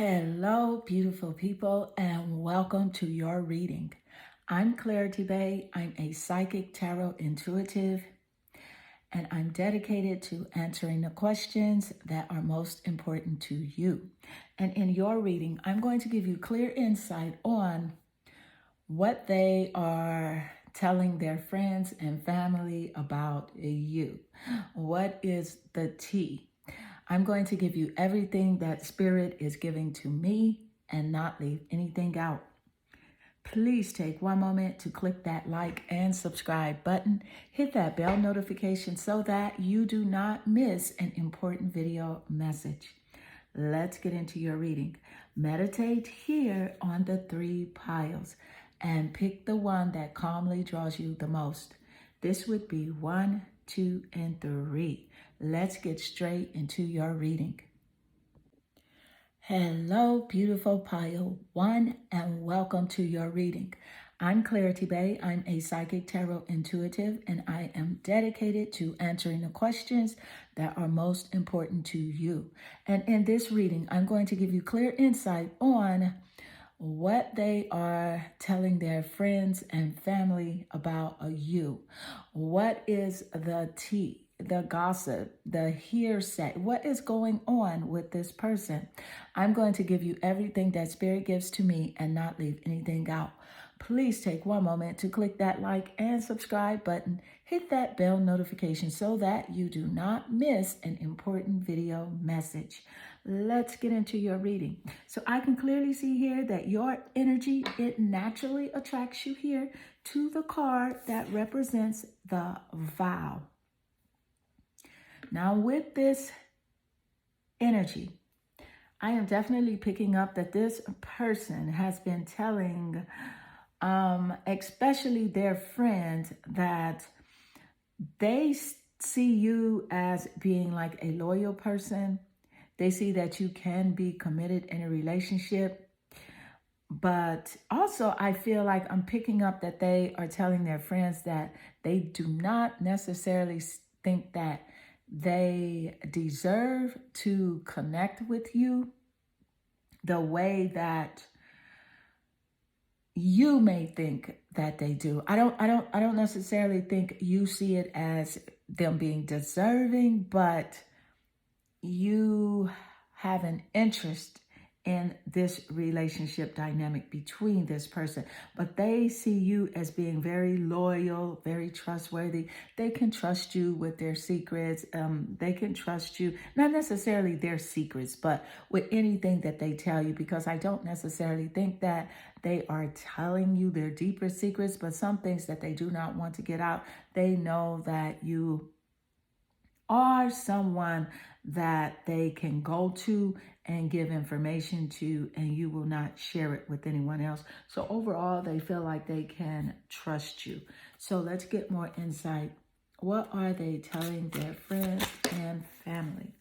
Hello, beautiful people, and welcome to your reading. I'm Clarity Bay. I'm a psychic tarot intuitive, and I'm dedicated to answering the questions that are most important to you. And in your reading, I'm going to give you clear insight on what they are telling their friends and family about you. What is the tea? I'm going to give you everything that Spirit is giving to me and not leave anything out. Please take one moment to click that like and subscribe button. Hit that bell notification so that you do not miss an important video message. Let's get into your reading. Meditate here on the 3 piles and pick the one that calmly draws you the most. This would be 1, 2, and 3. Let's get straight into your reading. Hello, beautiful pile 1, and welcome to your reading. I'm Clarity Bay. I'm a psychic tarot intuitive, and I am dedicated to answering the questions that are most important to you. And in this reading, I'm going to give you clear insight on what they are telling their friends and family about you. What is the tea, the gossip, the hearsay? What is going on with this person? I'm going to give you everything that Spirit gives to me and not leave anything out. Please take one moment to click that like and subscribe button. Hit that bell notification so that you do not miss an important video message. Let's get into your reading. So I can clearly see here that your energy, it naturally attracts you here to the card that represents the vow. Now with this energy, I am definitely picking up that this person has been telling especially their friends that they see you as being like a loyal person. They see that you can be committed in a relationship. But also I feel like I'm picking up that they are telling their friends that they do not necessarily think that they deserve to connect with you the way that you may think that they do. I don't necessarily think you see it as them being deserving, but you have an interest in this relationship dynamic between this person, but they see you as being very loyal, very trustworthy. They can trust you with their secrets. They can trust you, not necessarily their secrets, but with anything that they tell you, because I don't necessarily think that they are telling you their deeper secrets, but some things that they do not want to get out. They know that you are someone that they can go to and give information to, and you will not share it with anyone else. So overall, they feel like they can trust you. So let's get more insight. What are they telling their friends and family?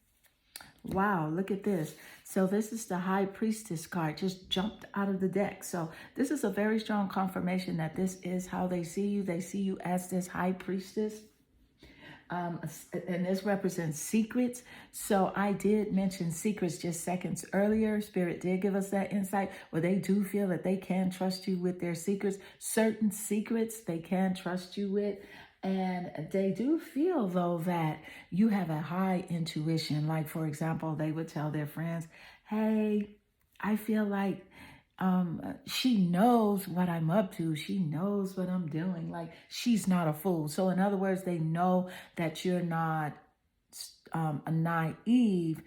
Wow, look at this. So this is the High Priestess card, just jumped out of the deck. So this is a very strong confirmation that this is how they see you. They see you as this High Priestess. And this represents secrets. So I did mention secrets just seconds earlier. Spirit did give us that insight where they do feel that they can trust you with their secrets. Certain secrets they can trust you with. And they do feel, though, that you have a high intuition. Like, for example, they would tell their friends, hey, I feel like she knows what I'm up to. She knows what I'm doing. Like, she's not a fool. So in other words, they know that you're not naive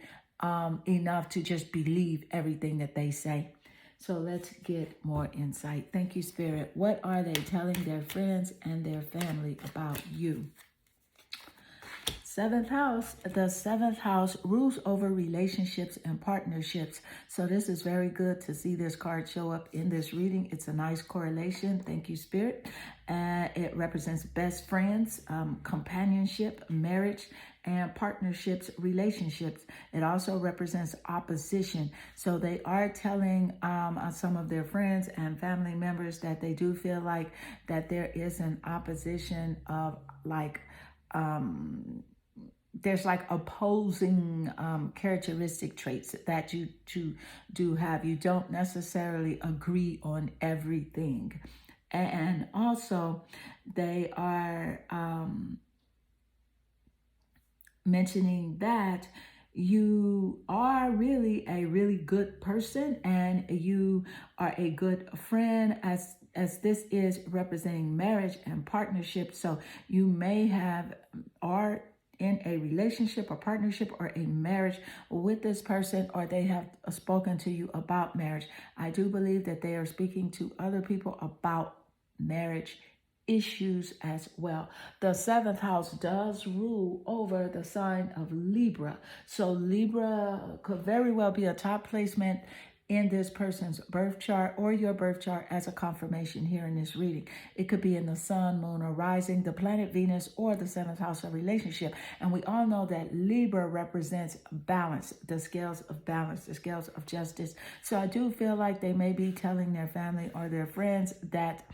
enough to just believe everything that they say. So let's get more insight. Thank you, Spirit. What are they telling their friends and their family about you? 7th house, the 7th house rules over relationships and partnerships. So this is very good to see this card show up in this reading. It's a nice correlation. Thank you, Spirit. It represents best friends, companionship, marriage, and partnerships, relationships. It also represents opposition. So they are telling some of their friends and family members that they do feel like that there is an opposition of like there's like opposing characteristic traits that you do have. You don't necessarily agree on everything. And also, they are mentioning that you are really a really good person and you are a good friend, as this is representing marriage and partnership. So you may have are in a relationship or partnership or a marriage with this person, or they have spoken to you about marriage. I do believe that they are speaking to other people about marriage issues as well. The seventh house does rule over the sign of Libra. So Libra could very well be a top placement in this person's birth chart or your birth chart as a confirmation here in this reading. It could be in the sun, moon, or rising, the planet Venus, or the seventh house of relationship. And we all know that Libra represents balance, the scales of balance, the scales of justice. So I do feel like they may be telling their family or their friends that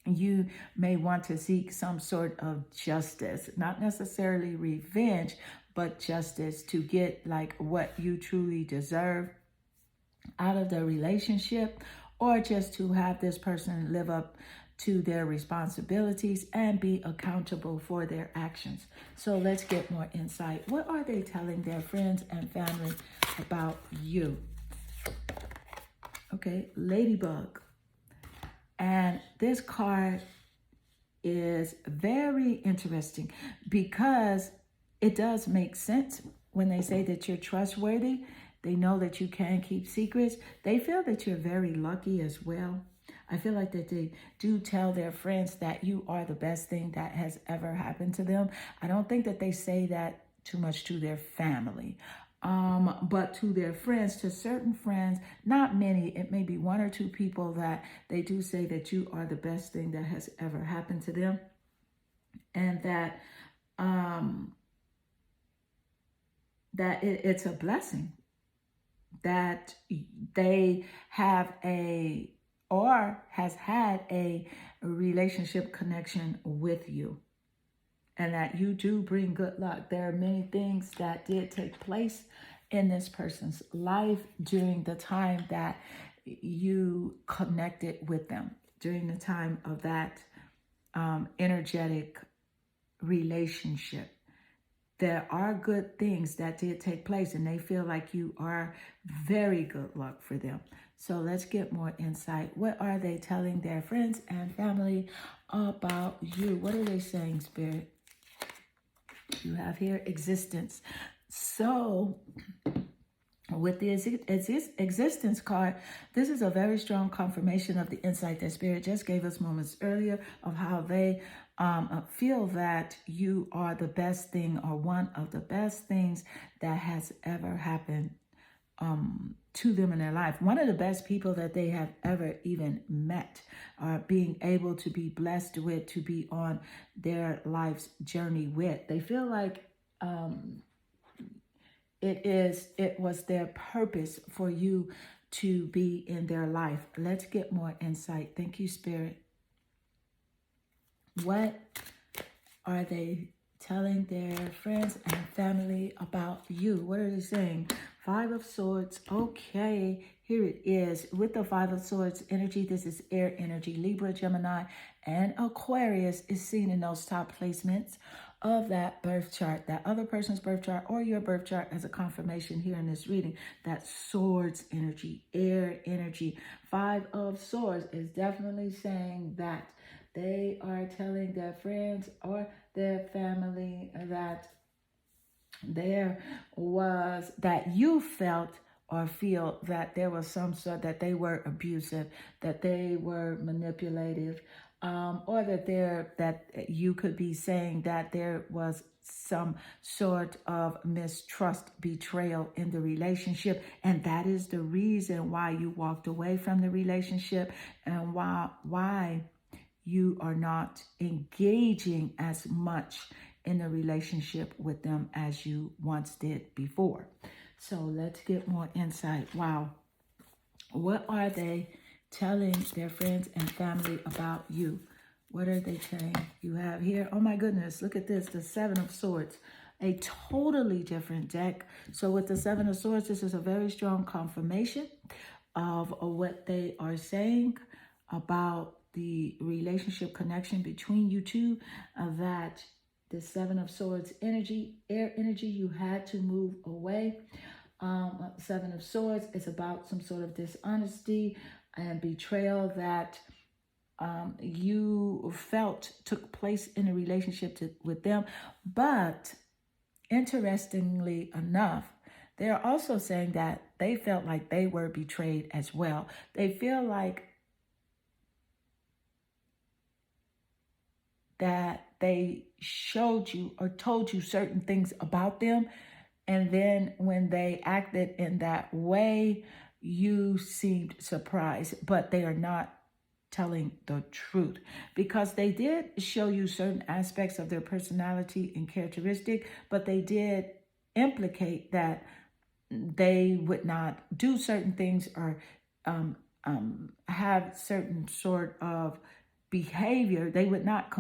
you may want to seek some sort of justice, not necessarily revenge, but justice to get like what you truly deserve out of the relationship, or just to have this person live up to their responsibilities and be accountable for their actions. So let's get more insight. What are they telling their friends and family about you? Okay, Ladybug. And this card is very interesting because it does make sense when they say that you're trustworthy. They know that you can keep secrets. They feel that you're very lucky as well. I feel like that they do tell their friends that you are the best thing that has ever happened to them. I don't think that they say that too much to their family. But to their friends, to certain friends, not many, it may be one or two people that they do say that you are the best thing that has ever happened to them. And that it's a blessing that they have has had a relationship connection with you. And that you do bring good luck. There are many things that did take place in this person's life during the time that you connected with them, during the time of that energetic relationship. There are good things that did take place, and they feel like you are very good luck for them. So let's get more insight. What are they telling their friends and family about you? What are they saying, Spirit? You have here existence. So with the existence card, this is a very strong confirmation of the insight that Spirit just gave us moments earlier of how they feel that you are the best thing or one of the best things that has ever happened to them in their life. One of the best people that they have ever even met, being able to be blessed with, to be on their life's journey with. They feel like it was their purpose for you to be in their life. Let's get more insight. Thank you, Spirit. What are they telling their friends and family about you? What are they saying? Five of Swords. Okay, here it is. With the Five of Swords energy, this is air energy. Libra, Gemini, and Aquarius is seen in those top placements of that birth chart, that other person's birth chart or your birth chart, as a confirmation here in this reading. That Swords energy, air energy. Five of Swords is definitely saying that they are telling their friends or their family that you felt or feel that there was some sort, that they were abusive, that they were manipulative, or that you could be saying that there was some sort of mistrust, betrayal in the relationship, and that is the reason why you walked away from the relationship, and why you are not engaging as much in a relationship with them as you once did before. So let's get more insight. Wow. What are they telling their friends and family about you? What are they saying? You have here, oh my goodness, look at this, the Seven of Swords. a totally different deck. So with the Seven of Swords, this is a very strong confirmation of what they are saying about the relationship connection between you two, that the Seven of Swords energy, air energy, you had to move away. Seven of Swords is about some sort of dishonesty and betrayal that you felt took place in a relationship with them. But interestingly enough, they're also saying that they felt like they were betrayed as well. They feel like that they showed you or told you certain things about them, and then when they acted in that way, you seemed surprised, but they are not telling the truth, because they did show you certain aspects of their personality and characteristic, but they did implicate that they would not do certain things or have certain sort of behavior. They would not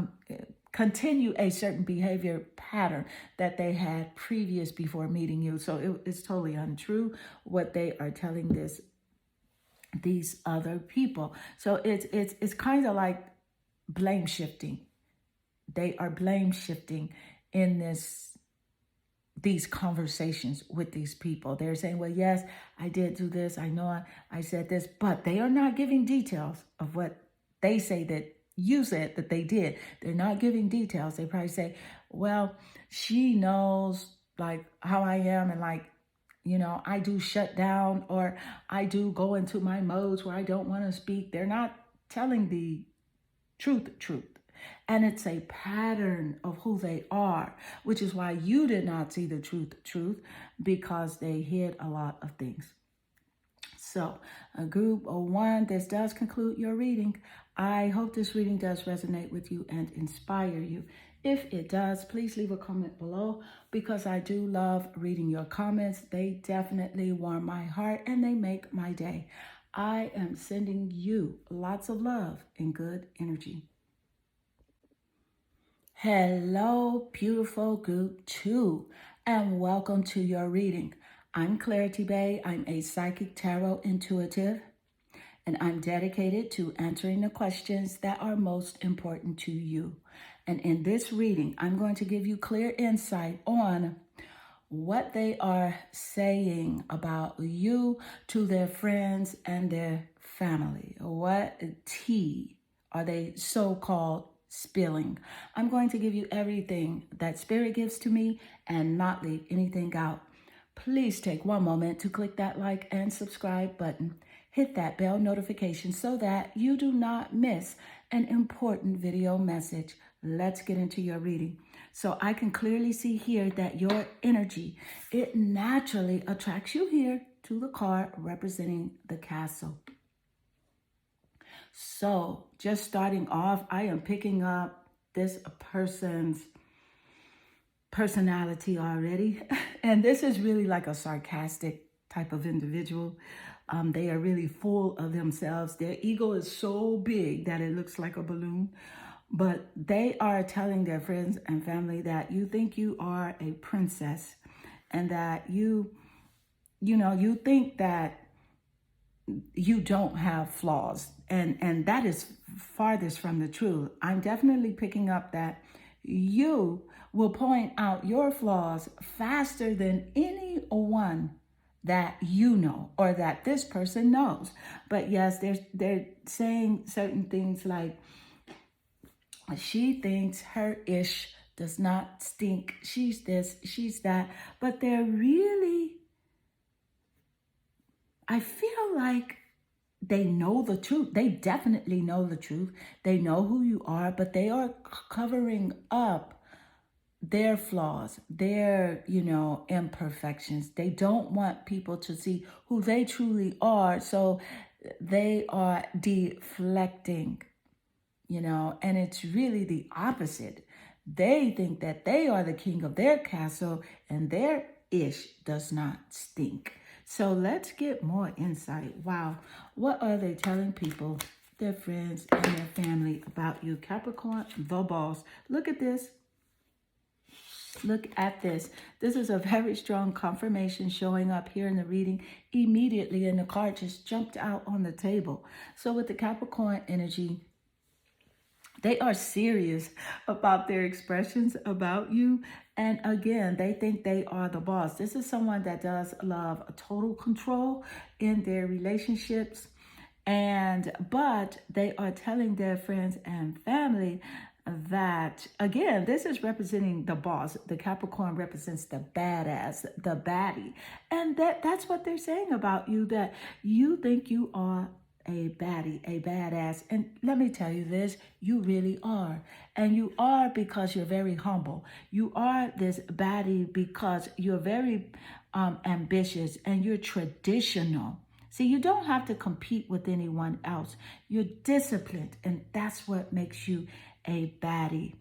continue a certain behavior pattern that they had previous before meeting you. So it's totally untrue what they are telling these other people. So it's kind of like blame shifting. They are blame shifting in these conversations with these people. They're saying, well, yes, I did do this. I know I said this, but they are not giving details of what they say that you said that they did. They're not giving details. They probably say, well, she knows like how I am, and like, you know, I do shut down, or I do go into my modes where I don't want to speak. They're not telling the truth. And it's a pattern of who they are, which is why you did not see the truth, because they hid a lot of things. So, group 1, this does conclude your reading. I hope this reading does resonate with you and inspire you. If it does, please leave a comment below, because I do love reading your comments. They definitely warm my heart and they make my day. I am sending you lots of love and good energy. Hello, beautiful group 2, and welcome to your reading. I'm Clarity Bay. I'm a psychic tarot intuitive, and I'm dedicated to answering the questions that are most important to you. And in this reading, I'm going to give you clear insight on what they are saying about you to their friends and their family. What tea are they so-called spilling? I'm going to give you everything that Spirit gives to me and not leave anything out. Please take one moment to click that like and subscribe button. Hit that bell notification so that you do not miss an important video message. Let's get into your reading. So I can clearly see here that your energy, it naturally attracts you here to the card representing the castle. So just starting off, I am picking up this person's personality already. And this is really like a sarcastic type of individual. They are really full of themselves. Their ego is so big that it looks like a balloon. But they are telling their friends and family that you think you are a princess, and that you think that you don't have flaws. And that is farthest from the truth. I'm definitely picking up that you will point out your flaws faster than anyone that you know or that this person knows. But yes, they're saying certain things like, she thinks her ish does not stink. She's this, she's that. But they're really, I feel like they know the truth. They definitely know the truth. They know who you are, but they are covering up their flaws, their, imperfections. They don't want people to see who they truly are. So they are deflecting, and it's really the opposite. They think that they are the king of their castle and their ish does not stink. So let's get more insight. Wow. What are they telling people, their friends and their family about you? Capricorn, the boss. Look at this. Look at this. This is a very strong confirmation showing up here in the reading immediately, and the card just jumped out on the table. So with the Capricorn energy, they are serious about their expressions about you. And again, they think they are the boss. This is someone that does love a total control in their relationships. But they are telling their friends and family that, again, this is representing the boss. The Capricorn represents the badass, the baddie. And that's what they're saying about you, that you think you are a baddie, a badass. And let me tell you this, you really are. And you are because you're very humble. You are this baddie because you're very ambitious and you're traditional. See, you don't have to compete with anyone else. You're disciplined, and that's what makes you a baddie,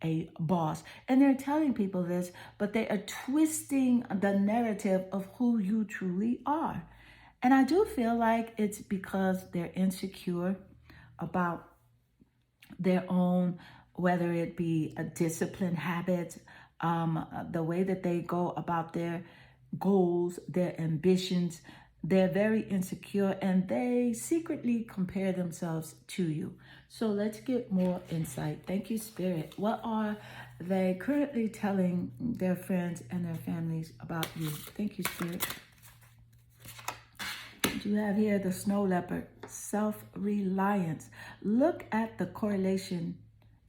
a boss. And they're telling people this, but they are twisting the narrative of who you truly are. And I do feel like it's because they're insecure about their own, whether it be a disciplined habit, the way that they go about their goals, their ambitions. They're very insecure and they secretly compare themselves to you. So let's get more insight. Thank you, Spirit. What are they currently telling their friends and their families about you? Thank you, Spirit. You have here the snow leopard, self-reliance. Look at the correlation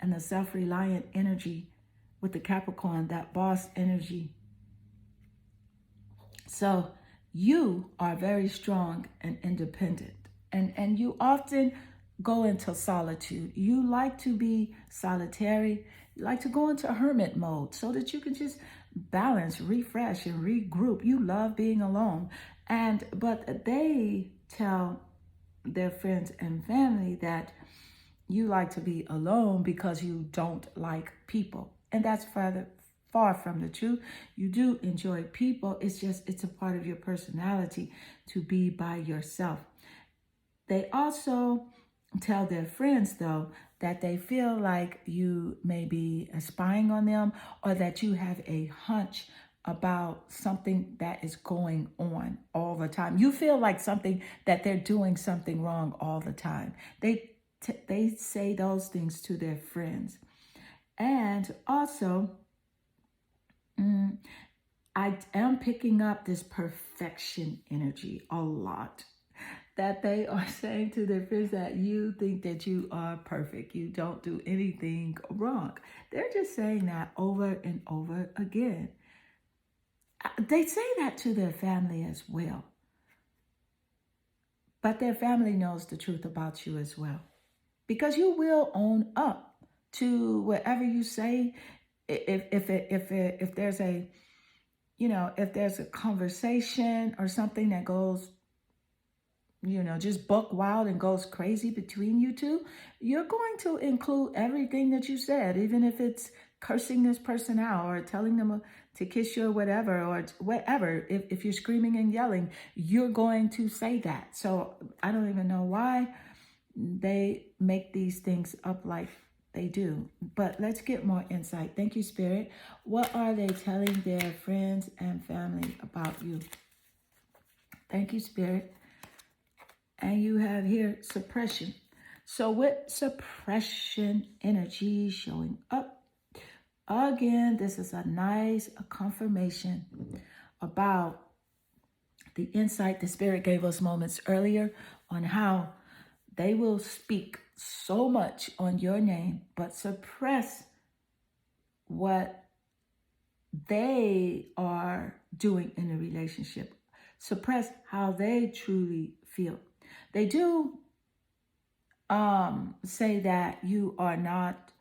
and the self-reliant energy with the Capricorn, that boss energy. So you are very strong and independent, and you often go into solitude. You like to be solitary. You like to go into hermit mode so that you can just balance, refresh, and regroup. You love being alone. But they tell their friends and family that you like to be alone because you don't like people. And that's far from the truth. You do enjoy people. It's a part of your personality to be by yourself. They also tell their friends, though, that they feel like you may be spying on them or that you have a hunch about something that is going on all the time. You feel like that they're doing something wrong all the time. They say those things to their friends. And also, I am picking up this perfection energy a lot. That they are saying to their friends that you think that you are perfect. You don't do anything wrong. They're just saying that over and over again. They say that to their family as well. But their family knows the truth about you as well. Because you will own up to whatever you say. If there's a, if there's a conversation or something that goes, just buck wild and goes crazy between you two, you're going to include everything that you said, even if it's cursing this person out or telling them to kiss you or whatever. If you're screaming and yelling, you're going to say that. So I don't even know why they make these things up like they do. But let's get more insight. Thank you, Spirit. What are they telling their friends and family about you? Thank you, Spirit. And you have here suppression. So with suppression energy showing up, again, this is a nice confirmation about the insight the Spirit gave us moments earlier on how they will speak so much on your name, but suppress what they are doing in the relationship. Suppress how they truly feel. They do say that you are not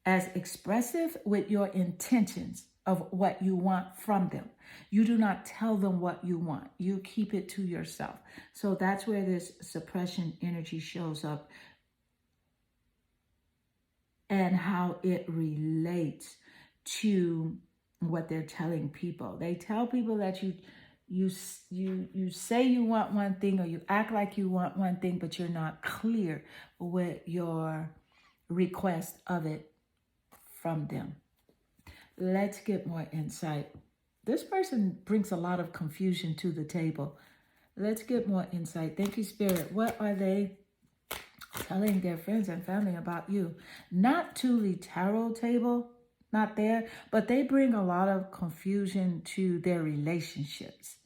as expressive with your intentions of what you want from them. You do not tell them what you want. You keep it to yourself. So that's where this suppression energy shows up and how it relates to what they're telling people. They tell people that you say you want one thing or you act like you want one thing, but you're not clear with your request of it from them. Let's get more insight. This person brings a lot of confusion to the table. Let's get more insight. Thank you, Spirit. What are they telling their friends and family about you? Not Thule Tarot table, not there, but they bring a lot of confusion to their relationships.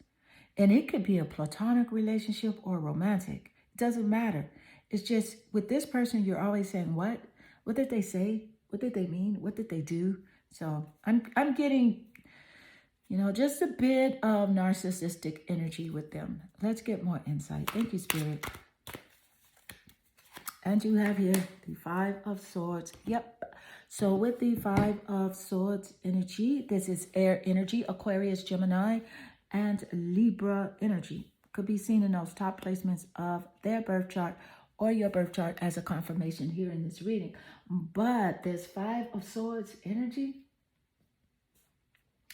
And it could be a platonic relationship or romantic. It doesn't matter. It's just with this person, you're always saying, what? What did they say? What did they mean? What did they do? So I'm getting, just a bit of narcissistic energy with them. Let's get more insight. Thank you, Spirit. And you have here the Five of Swords. Yep. So with the Five of Swords energy, this is air energy, Aquarius, Gemini, and Libra energy. Could be seen in those top placements of their birth chart or your birth chart as a confirmation here in this reading. But this Five of Swords energy,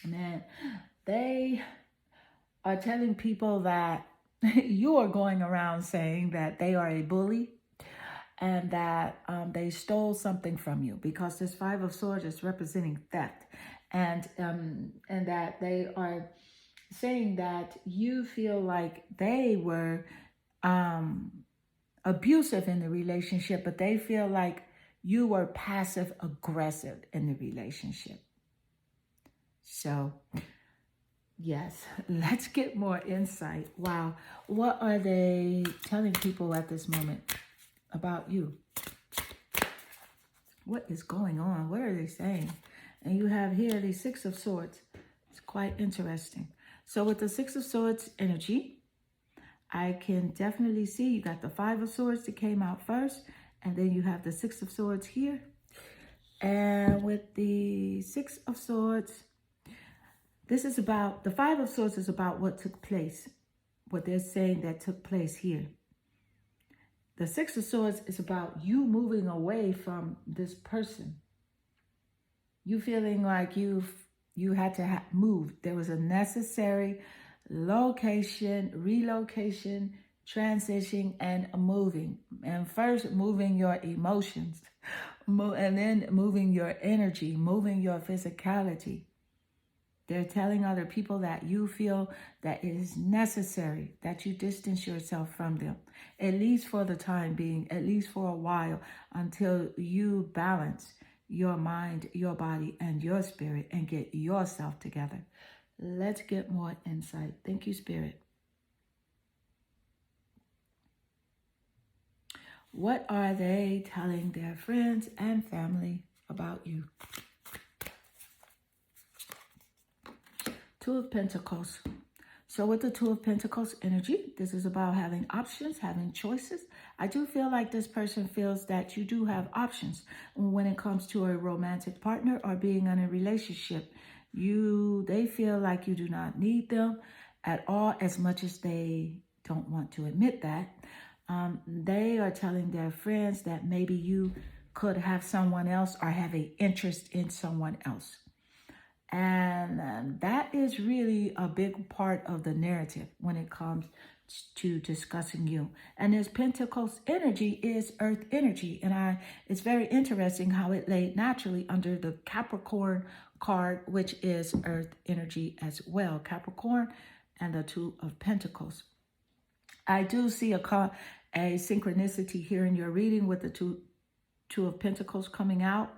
man, they are telling people that you are going around saying that they are a bully and that they stole something from you, because this Five of Swords is representing theft, and that they are saying that you feel like they were abusive in the relationship, but they feel like you were passive aggressive in the relationship. So yes, let's get more insight. Wow. What are they telling people at this moment about you? What is going on? What are they saying? And you have here the Six of Swords. It's quite interesting. So with the Six of Swords energy, I can definitely see you got the Five of Swords that came out first, and then you have the Six of Swords here. And with the Six of Swords, this is about, the Five of Swords is about what took place, what they're saying that took place here. The Six of Swords is about you moving away from this person. You feeling like you had to move. There was a necessary relocation, transition, and moving. And first, moving your emotions, and then moving your energy, moving your physicality. They're telling other people that you feel that it is necessary that you distance yourself from them, at least for the time being, at least for a while, until you balance your mind, your body, and your spirit and get yourself together. Let's get more insight. Thank you, Spirit. What are they telling their friends and family about you? Two of Pentacles. So with the Two of Pentacles energy, this is about having options, having choices. I do feel like this person feels that you do have options when it comes to a romantic partner or being in a relationship. They feel like you do not need them at all, as much as they don't want to admit that. They are telling their friends that maybe you could have someone else or have an interest in someone else. And that is really a big part of the narrative when it comes to discussing you. And this Pentacles energy is earth energy. And it's very interesting how it laid naturally under the Capricorn card, which is earth energy as well. Capricorn and the Two of Pentacles. I do see a synchronicity here in your reading with the Two of Pentacles coming out.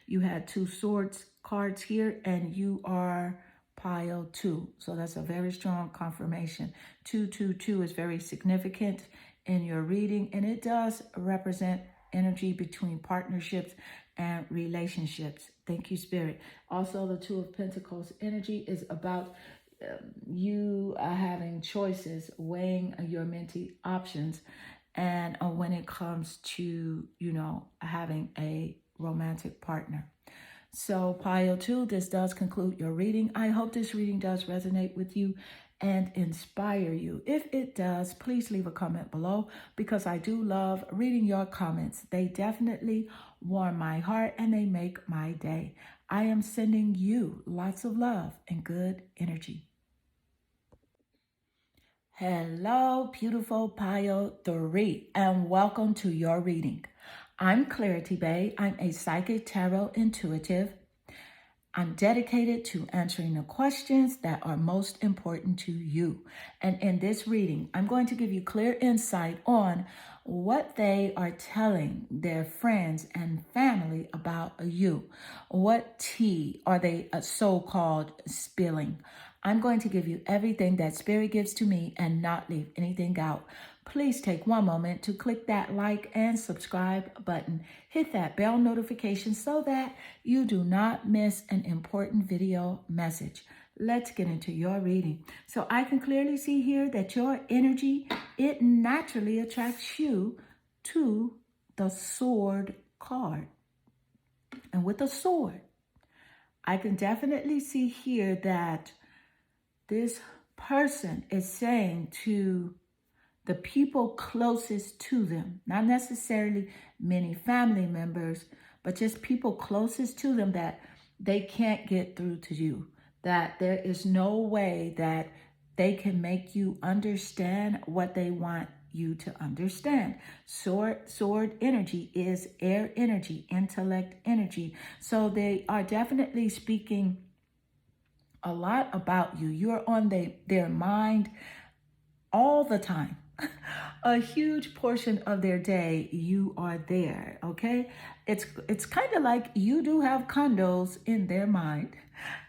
You had Two Swords cards here, and you are pile 2. So that's a very strong confirmation. 222 is very significant in your reading, and it does represent energy between partnerships and relationships. Thank you, Spirit. Also, the Two of Pentacles energy is about you having choices, weighing your many options, and when it comes to, having a romantic partner. So pile 2, this does conclude your reading. I hope this reading does resonate with you and inspire you. If it does, please leave a comment below, because I do love reading your comments. They definitely warm my heart and they make my day. I am sending you lots of love and good energy. Hello, beautiful pile 3, and welcome to your reading. I'm Clarity Bay. I'm a psychic tarot intuitive, I'm dedicated to answering the questions that are most important to you. And in this reading, I'm going to give you clear insight on what they are telling their friends and family about you. What tea are they so-called spilling? I'm going to give you everything that Spirit gives to me and not leave anything out. Please take one moment to click that like and subscribe button. Hit that bell notification so that you do not miss an important video message. Let's get into your reading. So I can clearly see here that your energy, it naturally attracts you to the sword card. And with the sword, I can definitely see here that this person is saying to the people closest to them, not necessarily many family members, but just people closest to them, that they can't get through to you, that there is no way that they can make you understand what they want you to understand. Sword energy is air energy, intellect energy. So they are definitely speaking a lot about you. You're on their mind all the time. A huge portion of their day, you are there, okay? It's kind of like you do have condos in their mind.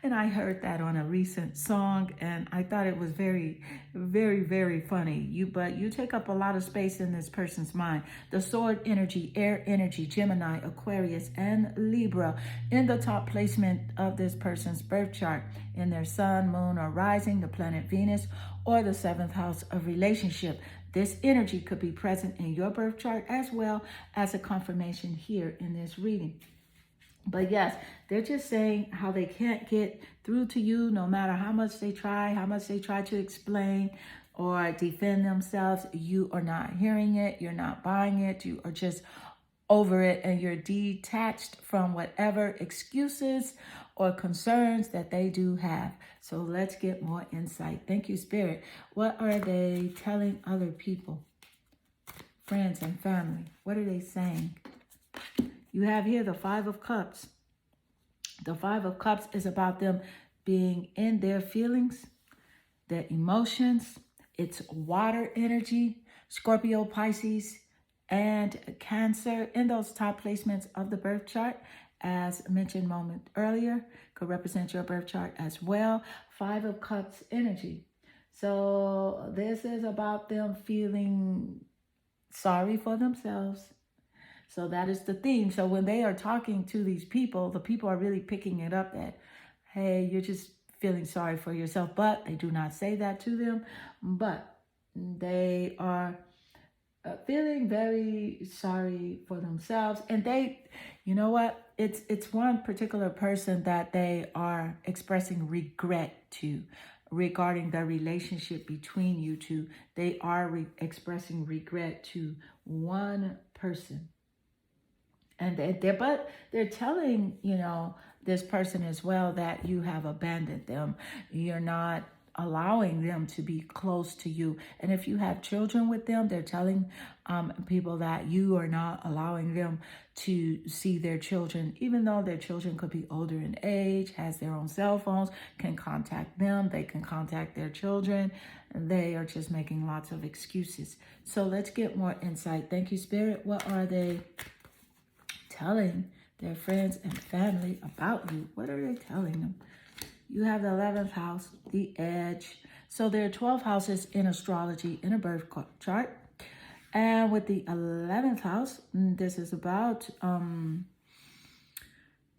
And I heard that on a recent song, and I thought it was very, very, very funny. But you take up a lot of space in this person's mind. The sword energy, air energy, Gemini, Aquarius, and Libra in the top placement of this person's birth chart, in their sun, moon, or rising, the planet Venus, or the seventh house of relationship. This energy could be present in your birth chart as well as a confirmation here in this reading. But yes, they're just saying how they can't get through to you no matter how much they try to explain or defend themselves. You are not hearing it. You're not buying it. You are just over it, and you're detached from whatever excuses or concerns that they do have. So let's get more insight. Thank you, Spirit. What are they telling other people, friends and family? What are they saying? You have here the Five of Cups. The Five of Cups is about them being in their feelings, their emotions. It's water energy, Scorpio, Pisces, and Cancer in those top placements of the birth chart. As mentioned a moment earlier, could represent your birth chart as well. Five of Cups energy. So this is about them feeling sorry for themselves. So that is the theme. So when they are talking to these people, the people are really picking it up that, hey, you're just feeling sorry for yourself. But they do not say that to them. But they are feeling very sorry for themselves. And they, you know what? It's one particular person that they are expressing regret to regarding the relationship between you two. They are expressing regret to one person. And they're telling, this person as well that you have abandoned them. You're not allowing them to be close to you. And if you have children with them, they're telling people that you are not allowing them to see their children, even though their children could be older in age, has their own cell phones, can contact them, they can contact their children. They are just making lots of excuses. So let's get more insight. Thank you, Spirit. What are they telling their friends and family about you? What are they telling them? You have the 11th house, the edge. So there are 12 houses in astrology in a birth chart. And with the 11th house, this is about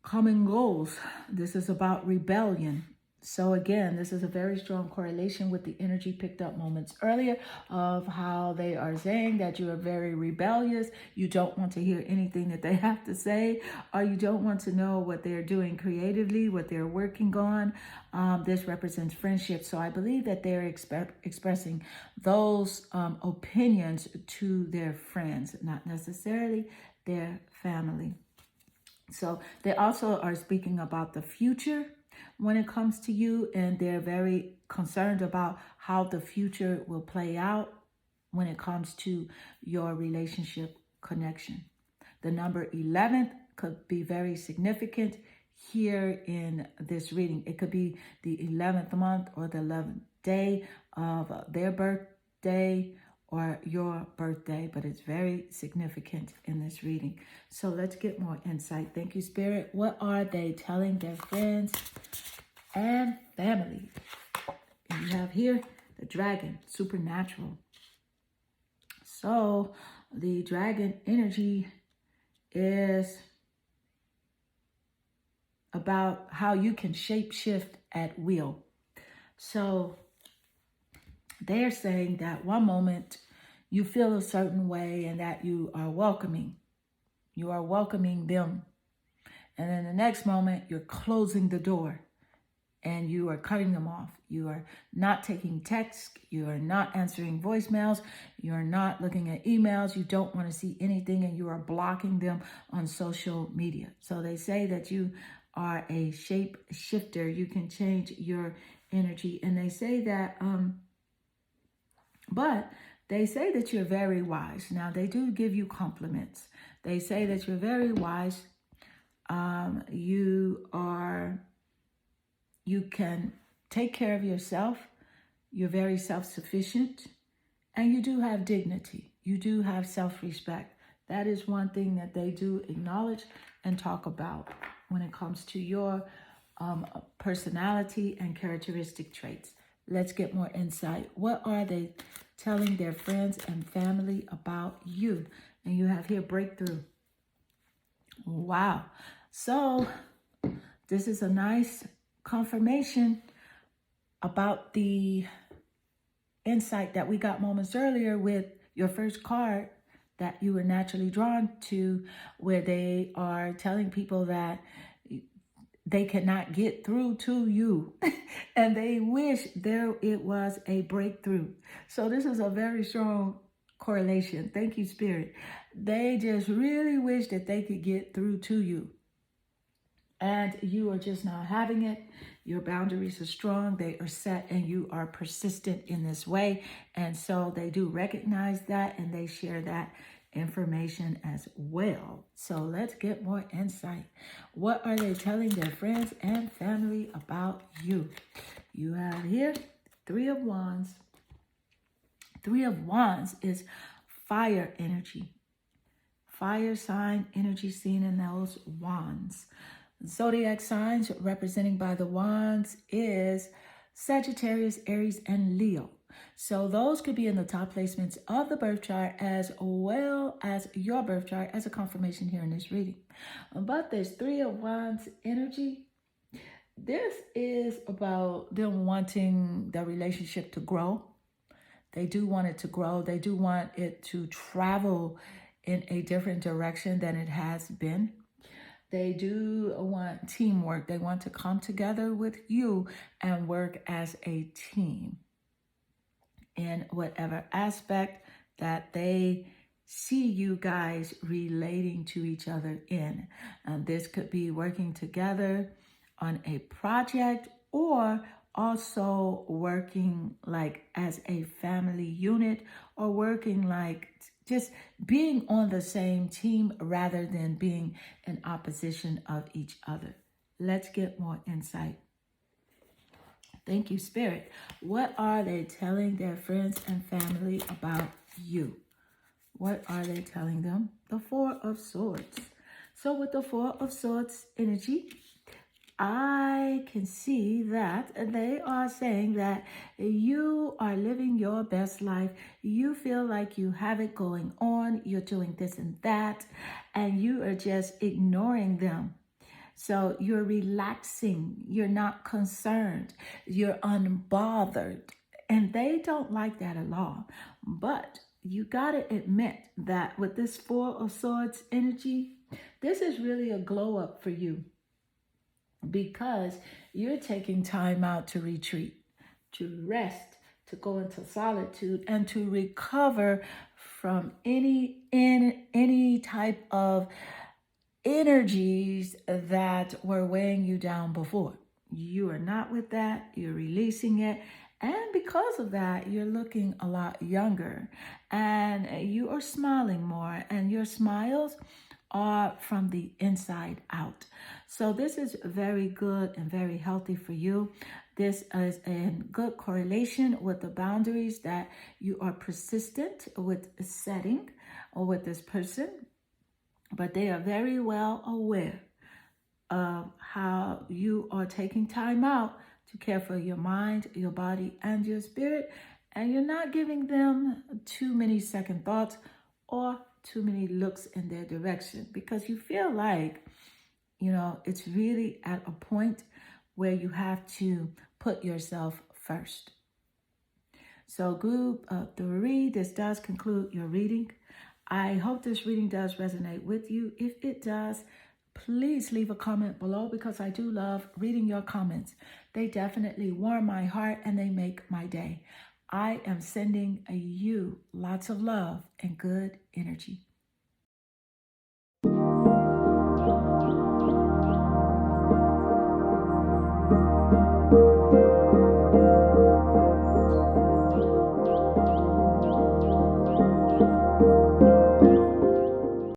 common goals. This is about rebellion. So again, this is a very strong correlation with the energy picked up moments earlier of how they are saying that you are very rebellious. You don't want to hear anything that they have to say, or you don't want to know what they're doing creatively, what they're working on. This represents friendship. So I believe that they're expressing those opinions to their friends, not necessarily their family. So they also are speaking about the future when it comes to you, and they're very concerned about how the future will play out when it comes to your relationship connection. The number 11 could be very significant here in this reading. It could be the 11th month or the 11th day of their birthday or your birthday, but it's very significant in this reading. So let's get more insight. Thank you, Spirit. What are they telling their friends and family? And you have here the dragon, supernatural. So the dragon energy is about how you can shape shift at will. So they're saying that one moment you feel a certain way and that you are welcoming them. And then the next moment you're closing the door and you are cutting them off. You are not taking texts. You are not answering voicemails. You are not looking at emails. You don't want to see anything, and you are blocking them on social media. So they say that you are a shape shifter. You can change your energy. And they say that, but they say that you're very wise. Now, they do give you compliments. They say that you're very wise. You can take care of yourself. You're very self-sufficient. And you do have dignity. You do have self-respect. That is one thing that they do acknowledge and talk about when it comes to your personality and characteristic traits. Let's get more insight. What are they telling their friends and family about you? And you have here breakthrough. Wow. So this is a nice confirmation about the insight that we got moments earlier with your first card that you were naturally drawn to, where they are telling people that they cannot get through to you and they wish it was a breakthrough. So this is a very strong correlation. Thank you, Spirit. They just really wish that they could get through to you. And you are just not having it. Your boundaries are strong. They are set, and you are persistent in this way. And so they do recognize that, and they share that information as well. So let's get more insight. What are they telling their friends and family about you? You have here Three of Wands. Three of Wands is fire energy. Fire sign energy seen in those wands. Zodiac signs representing by the wands is Sagittarius, Aries, and Leo. So those could be in the top placements of the birth chart as well as your birth chart as a confirmation here in this reading. But there's Three of Wands energy. This is about them wanting their relationship to grow. They do want it to grow. They do want it to travel in a different direction than it has been. They do want teamwork. They want to come together with you and work as a team in whatever aspect that they see you guys relating to each other in. This could be working together on a project, or also working like as a family unit, or working like just being on the same team rather than being in opposition of each other. Let's get more insight. Thank you, Spirit. What are they telling their friends and family about you? What are they telling them? The Four of Swords. So with the Four of Swords energy, I can see that they are saying that you are living your best life. You feel like you have it going on. You're doing this and that, and you are just ignoring them. So you're relaxing. You're not concerned. You're unbothered. And they don't like that at all. But you got to admit that with this Four of Swords energy, this is really a glow up for you, because you're taking time out to retreat, to rest, to go into solitude, and to recover from any type of energies that were weighing you down before. You are not with that. You're releasing it. And because of that, you're looking a lot younger, and you are smiling more, and your smiles are from the inside out. So this is very good and very healthy for you. This is in good correlation with the boundaries that you are persistent with setting or with this person, but they are very well aware of how you are taking time out to care for your mind, your body, and your spirit, and you're not giving them too many second thoughts or too many looks in their direction, because you feel like, it's really at a point where you have to put yourself first. So group 3, this does conclude your reading. I hope this reading does resonate with you. If it does, please leave a comment below, because I do love reading your comments. They definitely warm my heart and they make my day. I am sending you lots of love and good energy.